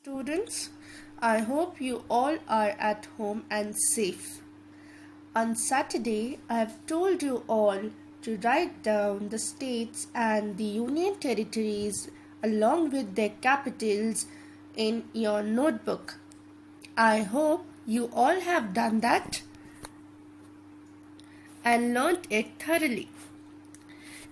Students, I hope you all are at home and safe. On Saturday, I have told you all to write down the states and the union territories along with their capitals in your notebook. I hope you all have done that and learnt it thoroughly.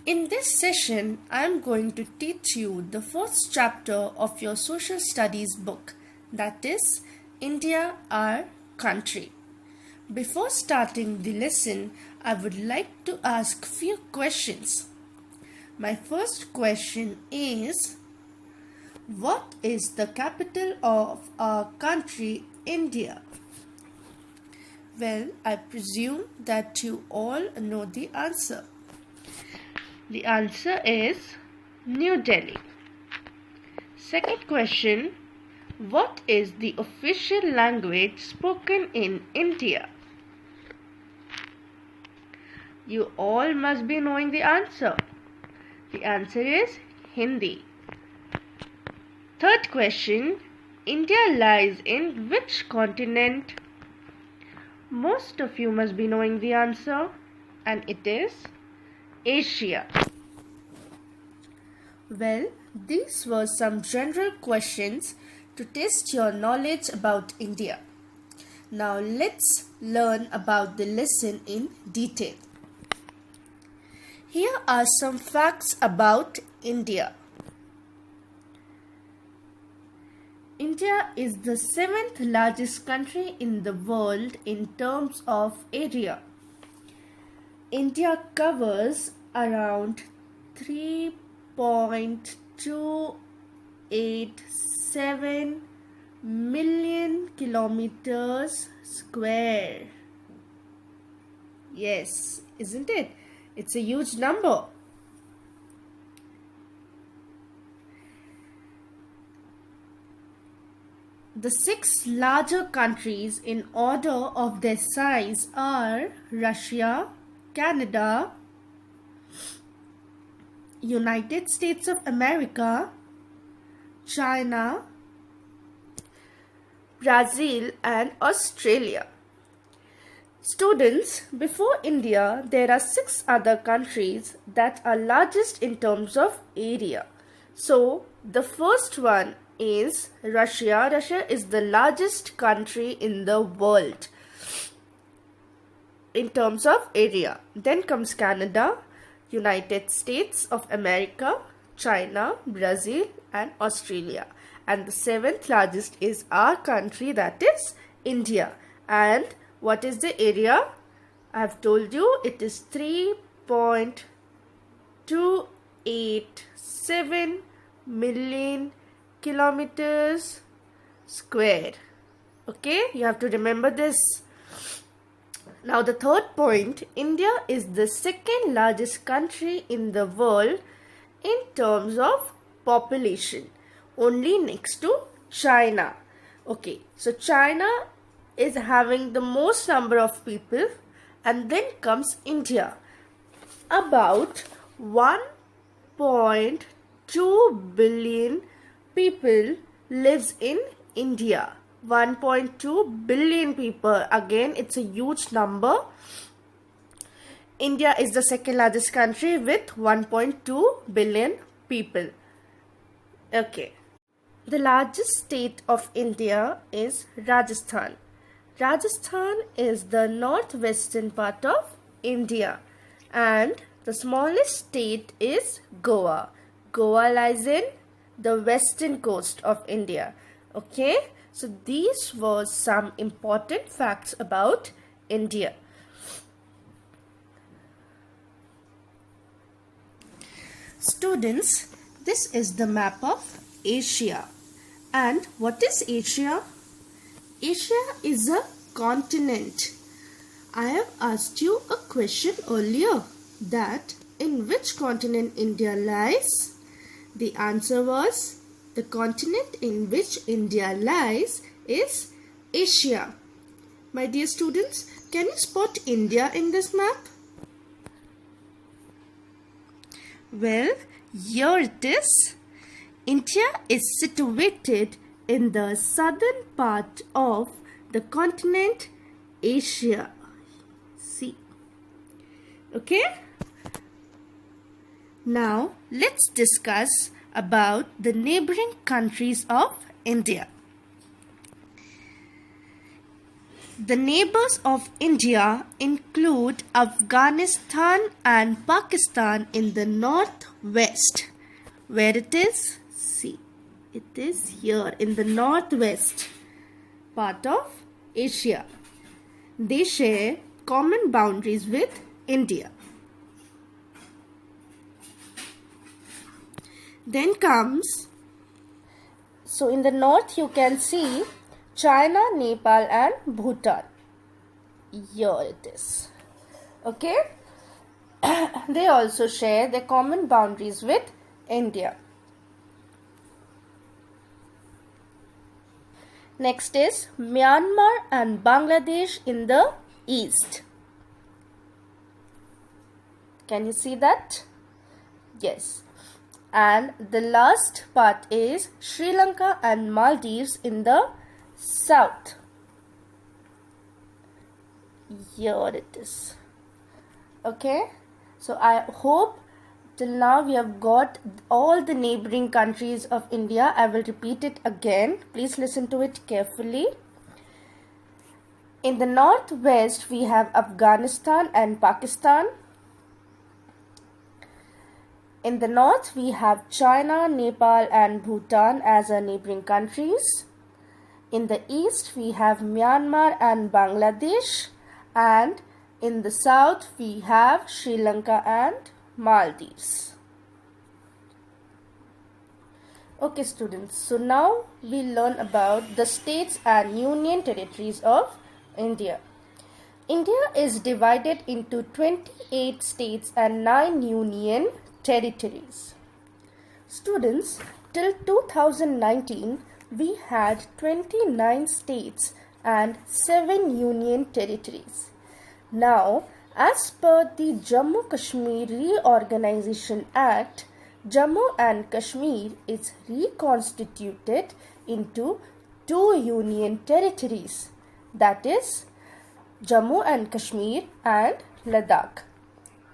In this session, I am going to teach you the first chapter of your social studies book, that is, India, our country. Before starting the lesson, I would like to ask few questions. My first question is, what is the capital of our country, India? Well, I presume that you all know the answer. The answer is New Delhi. Second question, what is the official language spoken in India? You all must be knowing the answer. The answer is Hindi. Third question, India lies in which continent? Most of you must be knowing the answer, and it is Asia. Well, these were some general questions to test your knowledge about India. Now let's learn about the lesson in detail. Here are some facts about India. India is the 7th largest country in the world in terms of area. India covers around 3.287 million kilometers square. Yes, isn't it? It's a huge number. The 6 larger countries in order of their size are Russia, Canada, United States of America, China, Brazil and Australia. Students, before India, there are 6 other countries that are largest in terms of area. So, the first one is Russia. Russia is the largest country in the world in terms of area. Then comes Canada, United States of America, China, Brazil and Australia. And the 7th largest is our country, that is India. And what is the area? I have told you it is 3.287 million kilometers square. Okay, you have to remember this. Now the third point, India is the 2nd largest country in the world in terms of population, only next to China. Okay, so China is having the most number of people, and then comes India. About 1.2 billion people lives in India. 1.2 billion people. Again, it's a huge number. India is the 2nd largest country with 1.2 billion people. Okay. The largest state of India is Rajasthan. Rajasthan is the northwestern part of India. And the smallest state is Goa. Goa lies in the western coast of India. Okay. So these were some important facts about India. Students, this is the map of Asia. And what is Asia? Asia is a continent. I have asked you a question earlier that in which continent India lies? The answer was the continent in which India lies is Asia. My dear students, can you spot India in this map? Well, here it is. India is situated in the southern part of the continent Asia. See. Okay? Now let's discuss about the neighboring countries of India. The neighbors of India include Afghanistan and Pakistan in the northwest. Where it is? See, it is here in the northwest part of Asia. They share common boundaries with India. Then comes, so in the north you can see China, Nepal and Bhutan. Here it is. Okay. They also share their common boundaries with India. Next is Myanmar and Bangladesh in the east. Can you see that? Yes. And the last part is Sri Lanka and Maldives in the south. Here it is. Okay. So I hope till now we have got all the neighboring countries of India. I will repeat it again. Please listen to it carefully. In the northwest we have Afghanistan and Pakistan. In the north we have China, Nepal and Bhutan as our neighboring countries. In the east we have Myanmar and Bangladesh, and in the south we have Sri Lanka and Maldives. Okay students, so now we learn about the states and union territories of India. India is divided into 28 states and 9 union territories. Students, till 2019 we had 29 states and 7 union territories. Now, as per the Jammu Kashmir Reorganization Act, Jammu and Kashmir is reconstituted into 2 union territories, that is Jammu and Kashmir and Ladakh.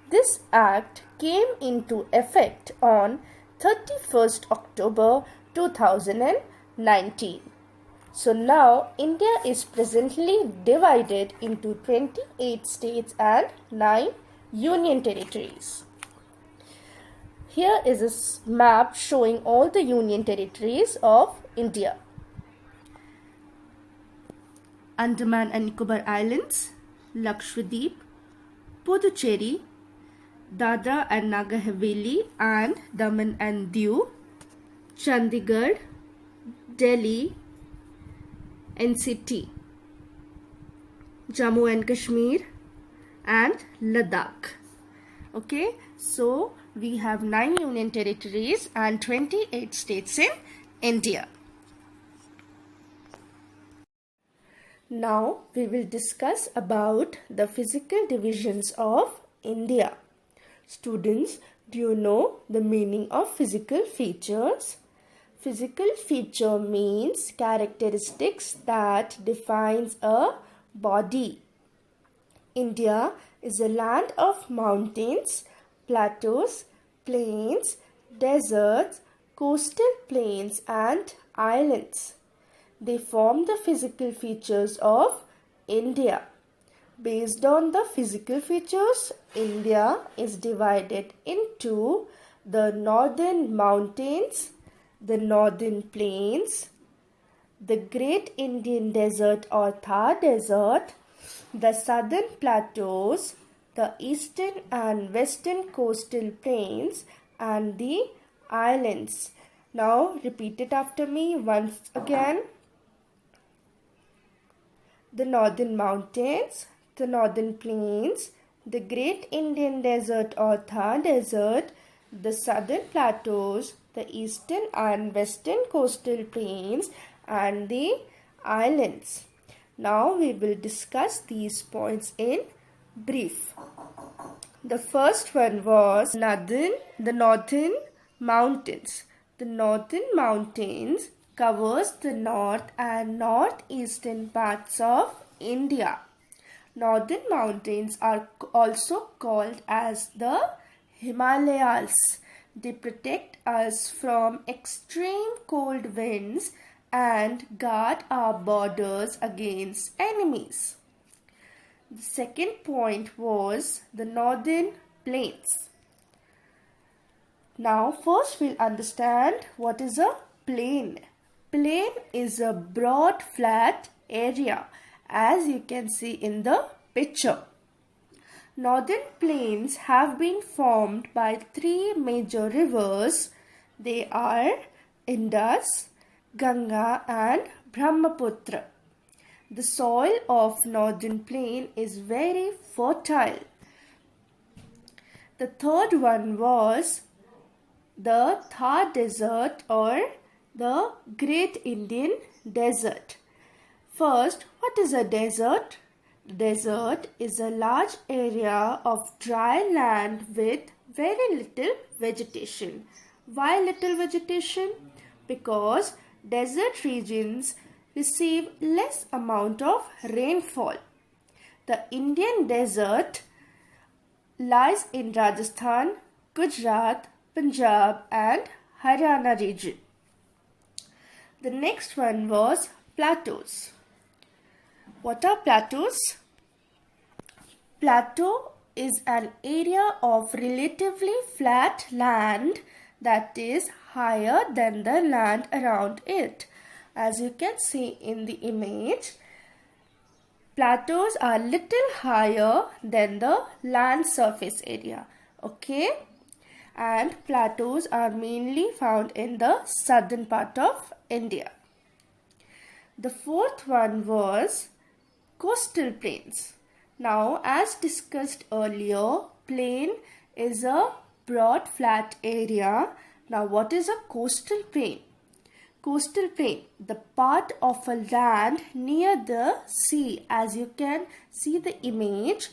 This act came into effect on 31st October 2019. So now India is presently divided into 28 states and 9 union territories. Here is a map showing all the union territories of India. Andaman and Nicobar Islands, Lakshadweep, Puducherry, Dadra and Nagar Haveli and Daman and Diu, Chandigarh, Delhi, NCT, Jammu and Kashmir and Ladakh. Okay, so we have 9 union territories and 28 states in India. Now we will discuss about the physical divisions of India. Students, do you know the meaning of physical features? Physical feature means characteristics that defines a body. India is a land of mountains, plateaus, plains, deserts, coastal plains and islands. They form the physical features of India. Based on the physical features, India is divided into the northern mountains, the northern plains, the Great Indian Desert or Thar Desert, the southern plateaus, the eastern and western coastal plains, and the islands. Now repeat it after me once again. The northern mountains, the northern plains, the Great Indian Desert or Thar Desert, the southern plateaus, the eastern and western coastal plains, and the islands. Now we will discuss these points in brief. The first one was the northern mountains. The northern mountains covers the north and northeastern parts of India. Northern mountains are also called as the Himalayas. They protect us from extreme cold winds and guard our borders against enemies. The second point was the northern plains. Now first we'll understand what is a plain. Plain is a broad flat area, as you can see in the picture. Northern plains have been formed by three major rivers. They are Indus, Ganga and Brahmaputra. The soil of northern plain is very fertile. The third one was the Thar Desert or the Great Indian Desert. First, what is a desert? Desert is a large area of dry land with very little vegetation. Why little vegetation? Because desert regions receive less amount of rainfall. The Indian desert lies in Rajasthan, Gujarat, Punjab and Haryana region. The next one was plateaus. What are plateaus? Plateau is an area of relatively flat land that is higher than the land around it. As you can see in the image, plateaus are little higher than the land surface area. Okay? And plateaus are mainly found in the southern part of India. The fourth one was coastal plains. Now, as discussed earlier, plain is a broad flat area. Now, what is a coastal plain? Coastal plain, the part of a land near the sea. As you can see the image,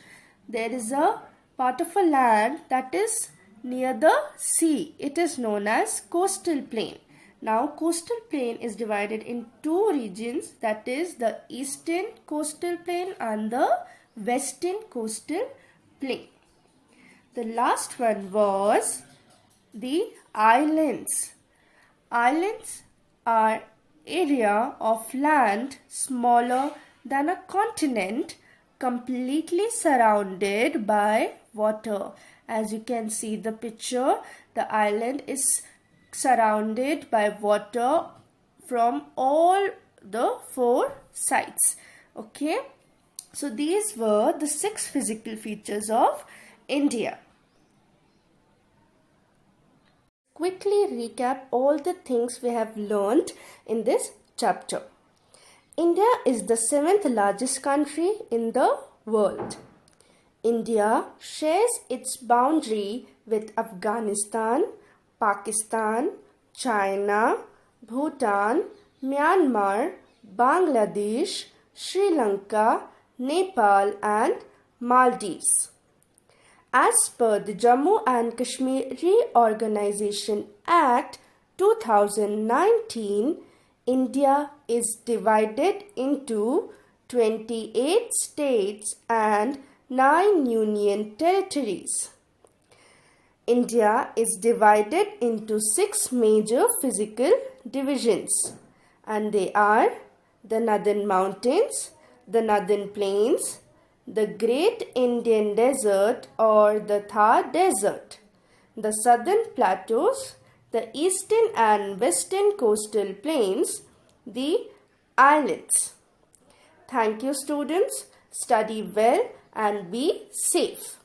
there is a part of a land that is near the sea. It is known as coastal plain. Now, coastal plain is divided in two regions, that is the eastern coastal plain and the western coastal plain. The last one was the islands. Islands are area of land smaller than a continent, completely surrounded by water. As you can see the picture, the island is surrounded by water from all the four sides. Okay, so these were the 6 physical features of India. Quickly recap all the things we have learned in this chapter. India is the 7th largest country in the world. India shares its boundary with Afghanistan, Pakistan, China, Bhutan, Myanmar, Bangladesh, Sri Lanka, Nepal and Maldives. As per the Jammu and Kashmir Reorganization Act 2019, India is divided into 28 states and 9 union territories. India is divided into 6 major physical divisions, and they are the Northern Mountains, the Northern Plains, the Great Indian Desert or the Thar Desert, the Southern Plateaus, the Eastern and Western Coastal Plains, the Islands. Thank you, students. Study well and be safe.